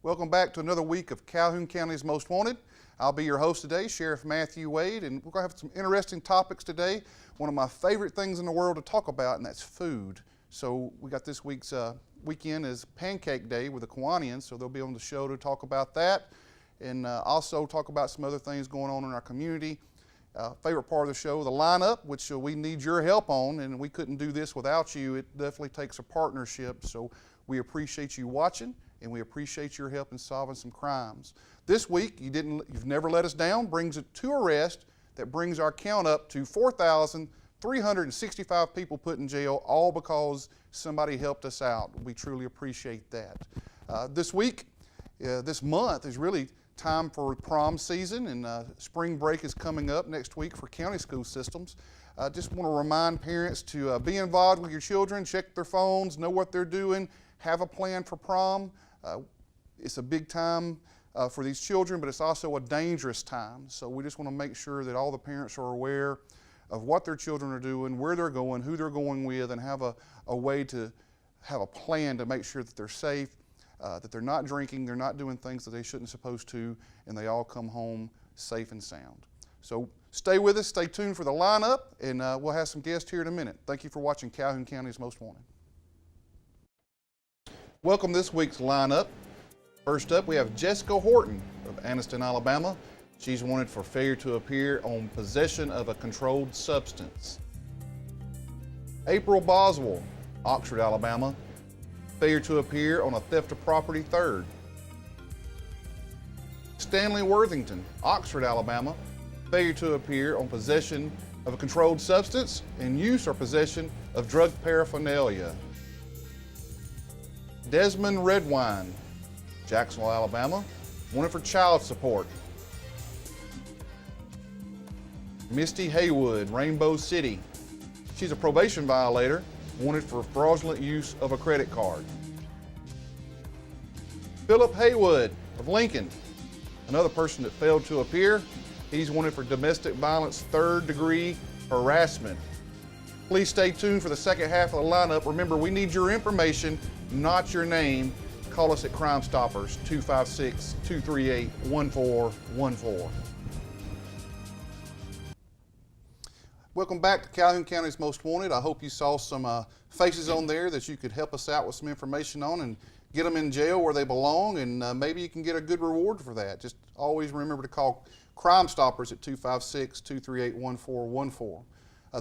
Welcome back to another week of Calhoun County's Most Wanted. I'll be your host today, Sheriff Matthew Wade, and we're going to have some interesting topics today. One of my favorite things in the world to talk about, and that's food. So we got this week's weekend is Pancake Day with the Kiwanians, so they'll be on the show to talk about that, and also talk about some other things going on in our community. Favorite part of the show, the lineup, which we need your help on, and we couldn't do this without you. It definitely takes a partnership, so we appreciate you watching, and we appreciate your help in solving some crimes. This week, you've never let us down, brings it to arrest, that brings our count up to 4,365 people put in jail, all because somebody helped us out. We truly appreciate that. This week, this month is really time for prom season, and spring break is coming up next week for county school systems. I just want to remind parents to be involved with your children, check their phones, know what they're doing, have a plan for prom. It's a big time for these children, but it's also a dangerous time. So we just want to make sure that all the parents are aware of what their children are doing, where they're going, who they're going with, and have a way to have a plan to make sure that they're safe, that they're not drinking, they're not doing things that they shouldn't supposed to, and they all come home safe and sound. So stay with us, stay tuned for the lineup, and we'll have some guests here in a minute. Thank you for watching Calhoun County's Most Wanted. Welcome this week's lineup. First up, we have Jessica Horton of Anniston, Alabama. She's wanted for failure to appear on possession of a controlled substance. April Boswell, Oxford, Alabama. Failure to appear on a theft of property, third. Stanley Worthington, Oxford, Alabama. Failure to appear on possession of a controlled substance and use or possession of drug paraphernalia. Desmond Redwine, Jacksonville, Alabama, wanted for child support. Misty Haywood, Rainbow City. She's a probation violator, wanted for fraudulent use of a credit card. Philip Haywood of Lincoln, another person that failed to appear. He's wanted for domestic violence, third-degree harassment. Please stay tuned for the second half of the lineup. Remember, we need your information, not your name. Call us at Crime Stoppers, 256-238-1414. Welcome back to Calhoun County's Most Wanted. I hope you saw some faces on there that you could help us out with some information on and get them in jail where they belong, and maybe you can get a good reward for that. Just always remember to call Crime Stoppers at 256-238-1414.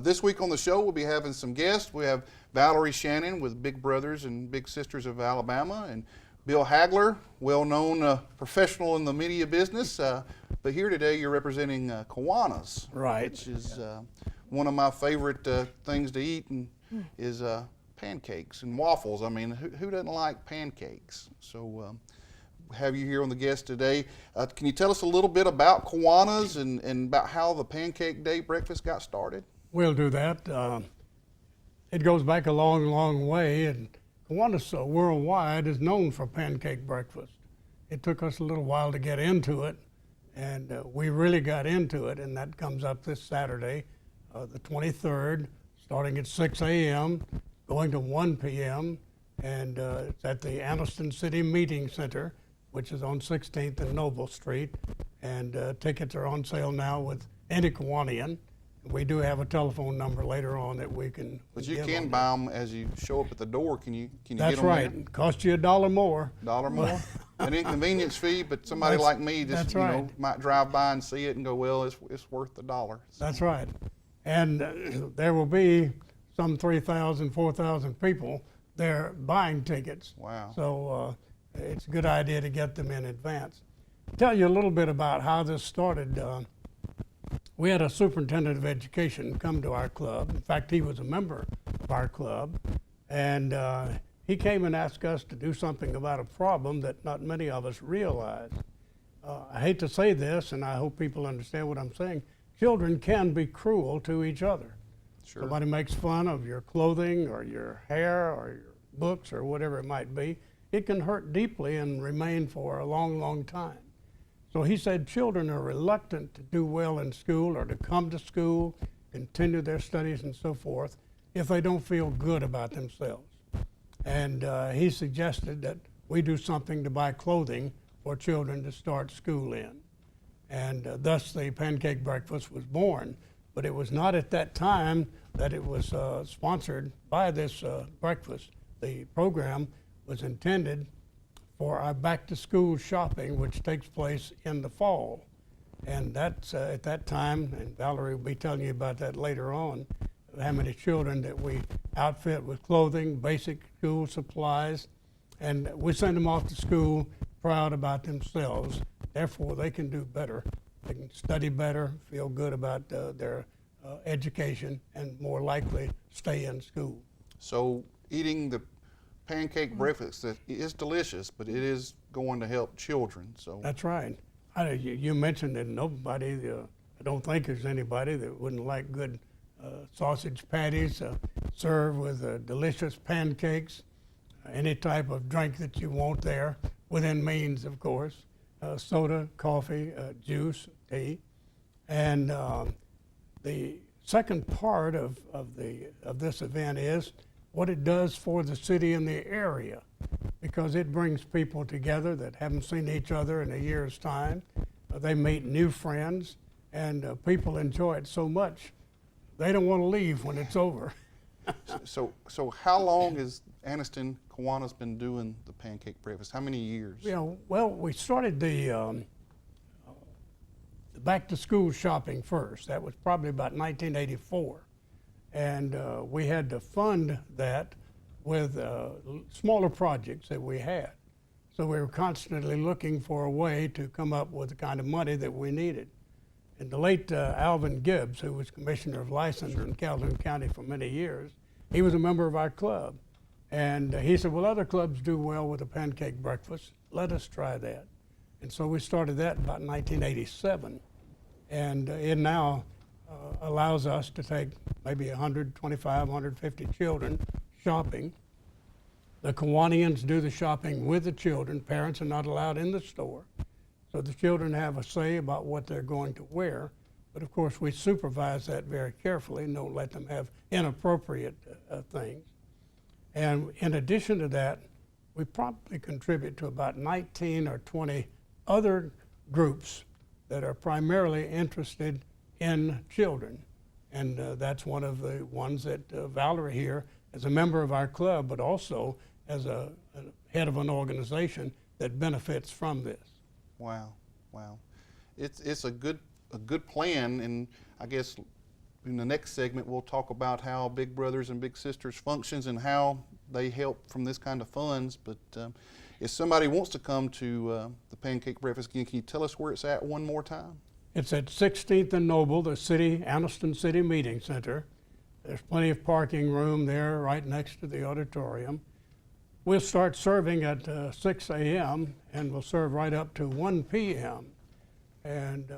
This week on the show, we'll be having some guests. We have Valerie Shannon with Big Brothers and Big Sisters of Alabama, and Bill Hagler, well-known professional in the media business. But here today, you're representing Kiwanis, right? Which is one of my favorite things to eat, and is pancakes and waffles. I mean, who doesn't like pancakes? So have you here on the guest today. Can you tell us a little bit about Kiwanis and about how the Pancake Day breakfast got started? We'll do that. It goes back a long, long way, and Kiwanis worldwide is known for pancake breakfast. It took us a little while to get into it, and we really got into it, and that comes up this Saturday, the 23rd, starting at 6 a.m., going to 1 p.m., and it's at the Anniston City Meeting Center, which is on 16th and Noble Street, and tickets are on sale now with any Kiwanian. We do have a telephone number later on that we can. But you can buy them as you show up at the door. Can you get them? That's right. It costs you $1 more. $1 more? An inconvenience fee, but somebody like me just might drive by and see it and go, well, it's worth $1. So. That's right. And there will be some 3,000, 4,000 people there buying tickets. Wow. So it's a good idea to get them in advance. Tell you a little bit about how this started. We had a superintendent of education come to our club. In fact, he was a member of our club. And he came and asked us to do something about a problem that not many of us realize. I hate to say this, and I hope people understand what I'm saying. Children can be cruel to each other. Sure. Somebody makes fun of your clothing or your hair or your books or whatever it might be. It can hurt deeply and remain for a long, long time. So he said children are reluctant to do well in school or to come to school, continue their studies and so forth, if they don't feel good about themselves. And he suggested that we do something to buy clothing for children to start school in. And thus the pancake breakfast was born. But it was not at that time that it was sponsored by this breakfast. The program was intended for our back-to-school shopping, which takes place in the fall. And that's at that time, and Valerie will be telling you about that later on, how many children that we outfit with clothing, basic school supplies, and we send them off to school proud about themselves. Therefore, they can do better. They can study better, feel good about their education, and more likely stay in school. So eating the pancake breakfast that is delicious, but it is going to help children. So That's right. You mentioned that nobody, I don't think there's anybody that wouldn't like good sausage patties served with delicious pancakes, any type of drink that you want there, within means, of course, soda, coffee, juice, tea. And the second part of this event is what it does for the city and the area, because it brings people together that haven't seen each other in a year's time. They meet new friends, and people enjoy it so much they don't want to leave when it's over. So how long has Anniston Kiwanis been doing the pancake breakfast? How many years? Well, we started the back-to-school shopping first. That was probably about 1984. And we had to fund that with smaller projects that we had. So we were constantly looking for a way to come up with the kind of money that we needed. And the late Alvin Gibbs, who was Commissioner of License in Calhoun County for many years, he was a member of our club. And he said, well, other clubs do well with a pancake breakfast. Let us try that. And so we started that about 1987. And it now allows us to take maybe 125, 150 children shopping. The Kiwanians do the shopping with the children. Parents are not allowed in the store. So the children have a say about what they're going to wear. But of course, we supervise that very carefully and don't let them have inappropriate things. And in addition to that, we probably contribute to about 19 or 20 other groups that are primarily interested in children. And that's one of the ones that Valerie here, as a member of our club, but also as a head of an organization that benefits from this. Wow, wow. It's a good plan, and I guess in the next segment we'll talk about how Big Brothers and Big Sisters functions and how they help from this kind of funds. But if somebody wants to come to the pancake breakfast again, can you tell us where it's at one more time? It's at 16th and Noble, the Anniston City Meeting Center. There's plenty of parking room there right next to the auditorium. We'll start serving at 6 a.m. and we'll serve right up to 1 p.m. And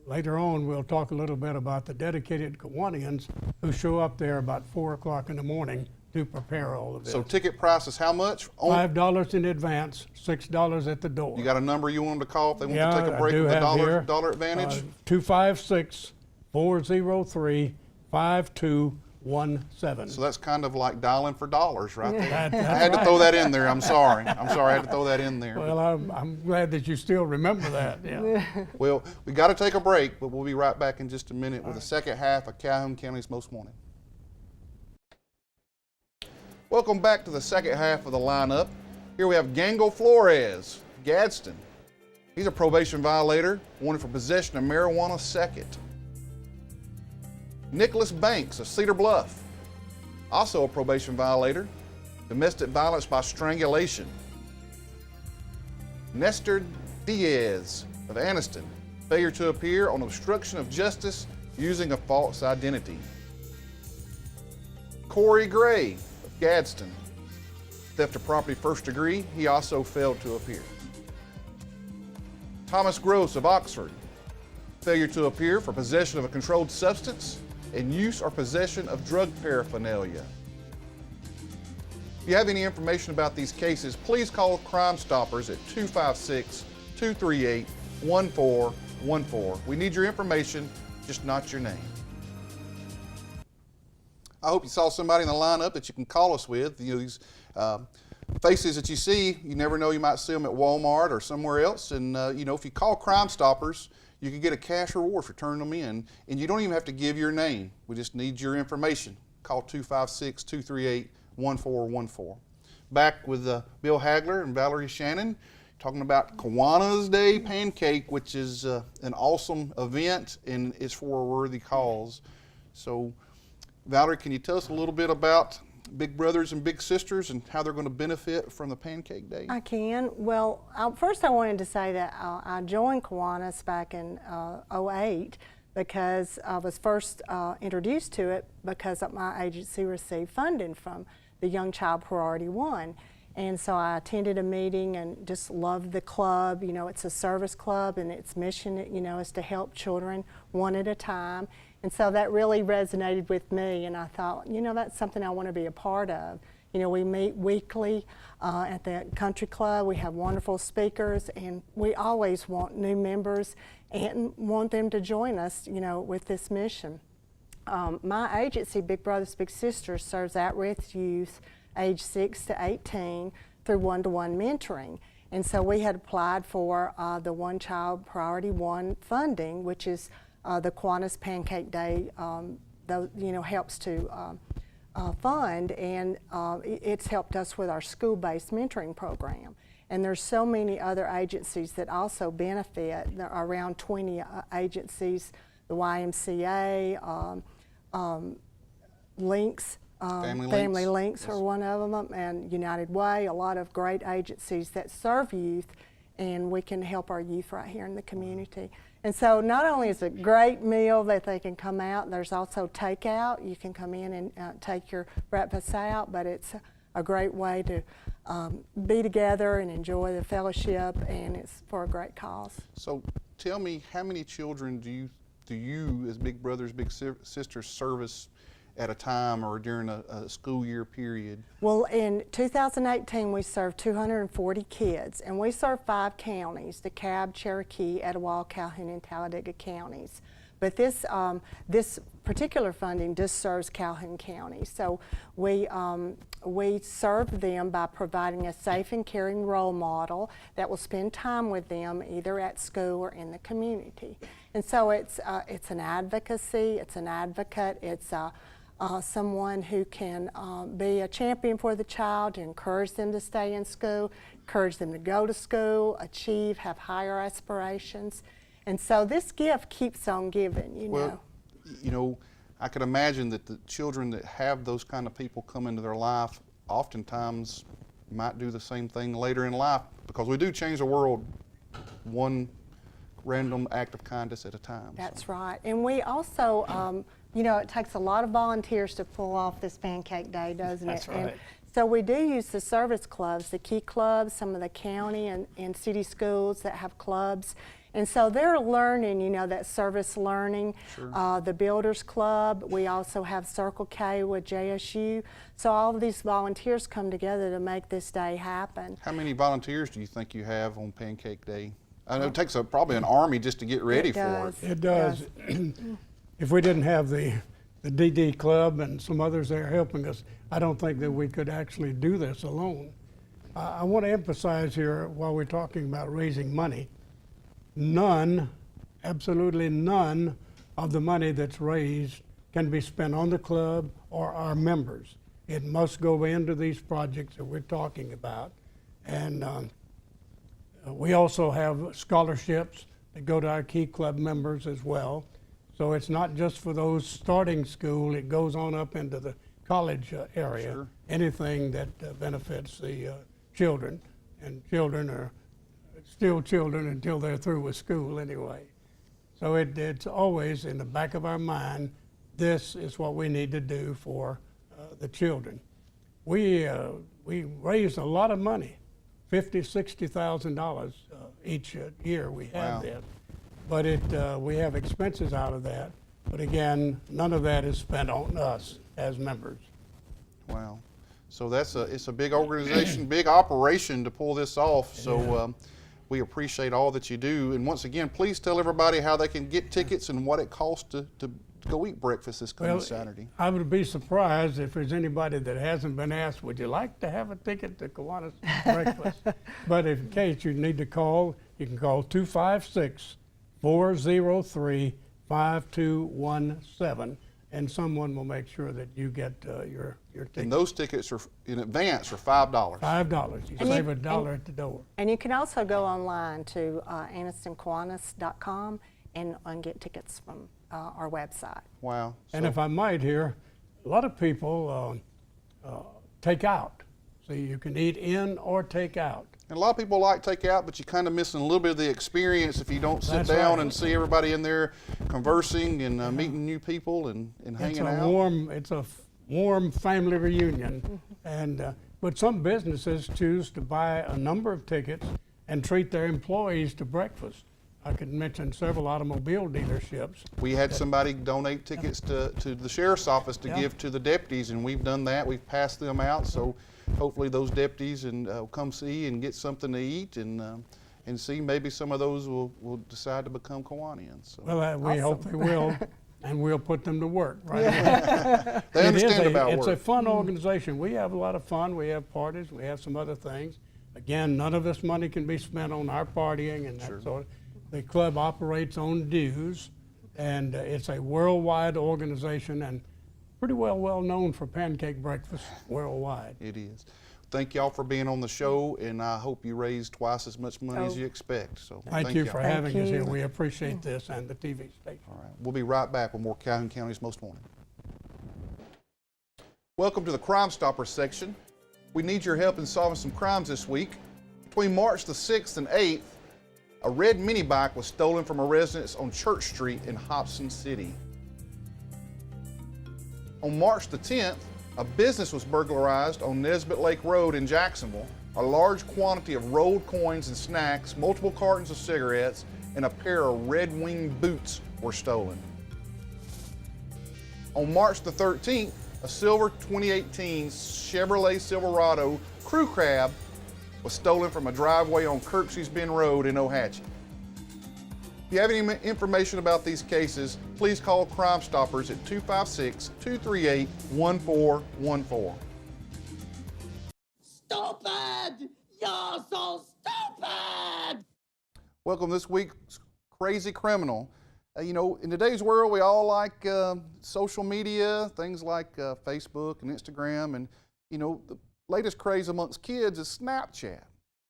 later on, we'll talk a little bit about the dedicated Kiwanians who show up there about 4 o'clock in the morning to prepare all of this. So ticket price is how much? $5 in advance, $6 at the door. You got a number you want them to call if they want to take a break with the dollar advantage? 256-403-5217. So that's kind of like dialing for dollars right there. That's I had to throw that in there. I'm sorry. I had to throw that in there. Well, I'm glad that you still remember that. Yeah. Well, we got to take a break, but we'll be right back in just a minute with the second half of Calhoun County's Most Wanted. Welcome back to the second half of the lineup. Here we have Gango Flores, Gadsden. He's a probation violator, wanted for possession of marijuana, second. Nicholas Banks of Cedar Bluff, also a probation violator, domestic violence by strangulation. Nestor Diaz of Anniston, failure to appear on obstruction of justice using a false identity. Corey Gray of Gadsden, theft of property first degree, he also failed to appear. Thomas Gross of Oxford, failure to appear for possession of a controlled substance and use or possession of drug paraphernalia. If you have any information about these cases, please call Crime Stoppers at 256-238-5255. 1414. We need your information, just not your name. I hope you saw somebody in the lineup that you can call us with. You know, these faces that you see, you never know, you might see them at Walmart or somewhere else. And you know, if you call Crime Stoppers, you can get a cash reward for turning them in. And you don't even have to give your name. We just need your information. Call 256-238-1414. Back with Bill Hagler and Valerie Shannon, talking about Kiwanis Day Pancake, which is an awesome event and is for a worthy cause. So, Valerie, can you tell us a little bit about Big Brothers and Big Sisters and how they're going to benefit from the Pancake Day? I can. Well, first I wanted to say that I joined Kiwanis back in '08 because I was first introduced to it because my agency received funding from the Young Child Priority 1. And so I attended a meeting and just loved the club. You know, it's a service club and its mission, you know, is to help children one at a time. And so that really resonated with me, and I thought, you know, that's something I want to be a part of. You know, we meet weekly at the country club. We have wonderful speakers, and we always want new members and want them to join us, you know, with this mission. My agency, Big Brothers Big Sisters, serves at-risk youth age 6 to 18 through one-to-one mentoring. And so we had applied for the One Child Priority 1 funding, which is the Kiwanis Pancake Day, you know, helps to fund, and it's helped us with our school-based mentoring program. And there's so many other agencies that also benefit. There are around 20 agencies, the YMCA, Links, Family Links are one of them, and United Way, a lot of great agencies that serve youth, and we can help our youth right here in the community. And so not only is it a great meal that they can come out, there's also takeout. You can come in and take your breakfast out, but it's a great way to be together and enjoy the fellowship, and it's for a great cause. So tell me, how many children do you as Big Brothers Big Sisters service at a time or during a school year period? Well, in 2018, we served 240 kids, and we serve 5 counties, DeKalb, Cherokee, Etowah, Calhoun, and Talladega counties. But this particular funding just serves Calhoun County. So we serve them by providing a safe and caring role model that will spend time with them either at school or in the community. And so it's an advocacy, it's an advocate, it's someone who can be a champion for the child, to encourage them to stay in school, encourage them to go to school, achieve, have higher aspirations. And so this gift keeps on giving, you know. You know, I could imagine that the children that have those kind of people come into their life oftentimes might do the same thing later in life, because we do change the world one random act of kindness at a time. That's right. And we also, you know, it takes a lot of volunteers to pull off this Pancake Day, doesn't it? That's right. And so we do use the service clubs, the key clubs, some of the county and city schools that have clubs. And so they're learning, you know, that service learning. Sure. The Builders Club, we also have Circle K with JSU. So all of these volunteers come together to make this day happen. How many volunteers do you think you have on Pancake Day? I know it takes probably an army just to get ready for it. It does. If we didn't have the DD Club and some others there helping us, I don't think that we could actually do this alone. I want to emphasize here, while we're talking about raising money, none, absolutely none of the money that's raised can be spent on the club or our members. It must go into these projects that we're talking about. And we also have scholarships that go to our key club members as well. So it's not just for those starting school, it goes on up into the college area. Sure. Anything that benefits the children, and children are still children until they're through with school anyway. So it's always in the back of our mind, this is what we need to do for the children. We raised a lot of money, $50,000, $60,000 each year we have this. But we have expenses out of that. But again, none of that is spent on us as members. Wow. So it's a big organization, big operation to pull this off. So we appreciate all that you do. And once again, please tell everybody how they can get tickets and what it costs to go eat breakfast this coming Saturday. I would be surprised if there's anybody that hasn't been asked, would you like to have a ticket to Kiwanis breakfast? But in case you need to call, you can call 256-403-5217, and someone will make sure that you get your ticket. And those tickets are in advance are $5. $5. You save $1 at the door. And you can also go online to AnistonKiwanis.com and get tickets from our website. Wow. And if I might here, a lot of people take out. So you can eat in or take out. And a lot of people like takeout, but you're kind of missing a little bit of the experience if you don't sit That's down right. and see everybody in there conversing and meeting new people and hanging out. It's a warm family reunion. And but some businesses choose to buy a number of tickets and treat their employees to breakfast. I could mention several automobile dealerships. We had somebody donate tickets to the sheriff's office to give to the deputies, and we've done that. We've passed them out, so hopefully those deputies will come see and get something to eat and see maybe some of those will decide to become Kiwanians. So. Well, we hope they will, and we'll put them to work, right? They understand about It's work. a fun organization. We have a lot of fun. We have parties. We have some other things. Again, none of this money can be spent on our partying and that sort of. The club operates on dues, and it's a worldwide organization and pretty well known for pancake breakfast worldwide. It is. Thank y'all for being on the show, and I hope you raise twice as much money as you expect. So Thank you for y'all. having us here. you. We appreciate this and the TV station. All right, we'll be right back with more Calhoun County's Most Wanted. Welcome to the Crime Stoppers section. We need your help in solving some crimes this week. Between March the 6th and 8th, a red mini bike was stolen from a residence on Church Street in Hobson City. On March the 10th, a business was burglarized on Nesbitt Lake Road in Jacksonville. A large quantity of rolled coins and snacks, multiple cartons of cigarettes, and a pair of Red Wing boots were stolen. On March the 13th, a silver 2018 Chevrolet Silverado crew cab was stolen from a driveway on Kirksey's Bend Road in Ohatchee. If you have any information about these cases, please call Crime Stoppers at 256-238-1414. Stupid! You're so stupid! Welcome to this week's Crazy Criminal. You know, in today's world, we all like social media, things like Facebook and Instagram, and you know, the latest craze amongst kids is Snapchat.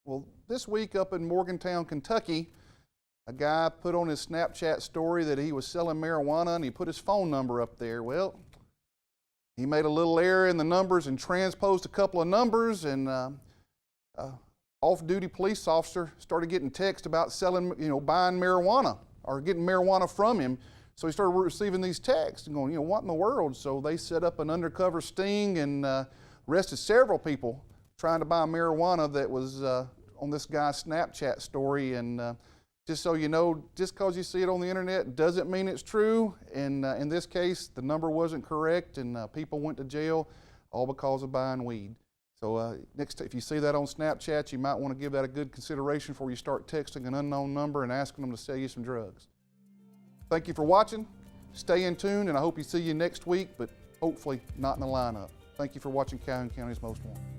Well, this week up in Morgantown, Kentucky, a guy put on his Snapchat story that he was selling marijuana and he put his phone number up there. Well, he made a little error in the numbers and transposed a couple of numbers, and off-duty police officer started getting texts about selling, buying marijuana or getting marijuana from him. So he started receiving these texts and going, what in the world? So they set up an undercover sting and arrested several people trying to buy marijuana that was on this guy's Snapchat story. And just so you know, just because you see it on the internet doesn't mean it's true. And in this case, the number wasn't correct, and people went to jail all because of buying weed. So if you see that on Snapchat, you might want to give that a good consideration before you start texting an unknown number and asking them to sell you some drugs. Thank you for watching. Stay in tune, and I hope you see you next week, but hopefully not in the lineup. Thank you for watching Calhoun County's Most Wanted.